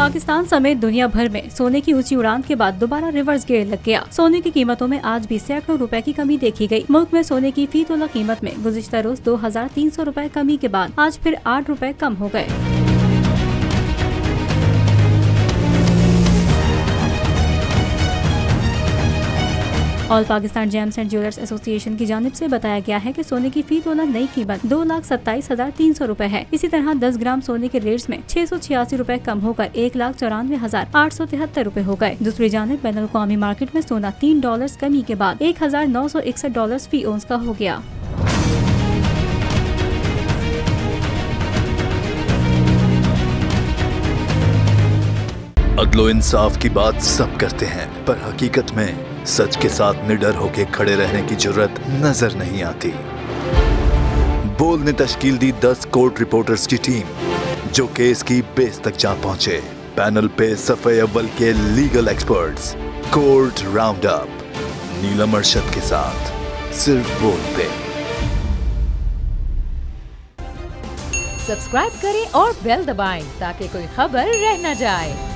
पाकिस्तान समेत दुनिया भर में सोने की ऊंची उड़ान के बाद दोबारा रिवर्स गियर लग गया। सोने की कीमतों में आज भी सैकड़ों रुपए की कमी देखी गई। मुल्क में सोने की फी तोला कीमत में गुज़िश्ता रोज 2300 रुपए कमी के बाद आज फिर 8 रुपए कम हो गए। All Pakistan James and jewellers association की जानिब से बताया गया है कि सोने की फी तोला नई कीमत 2,27,300 रुपए है। इसी तरह 10 ग्राम सोने के रेट्स में 686 रुपए कम होकर 1,94,873 रुपए हो गए। दूसरी जानिब बैनुल अक़वामी मार्केट में सोना $3 कमी के बाद $1,961 फी औंस का हो गया। अदलो इंसाफ की बात सब करते हैं, पर हकीकत में सच के साथ निडर होके खड़े रहने की जुर्रत नजर नहीं आती। बोल ने तश्कील दी 10 कोर्ट रिपोर्टर्स की टीम, जो केस की बेस तक जा पहुंचे। पैनल पे सफ़े अव्वल के legal experts, court round up, Neelam Arshad के साथ सिर्फ बोल पे। सब्सक्राइब करें और बेल दबाएं ताकि कोई खबर रह न जाए।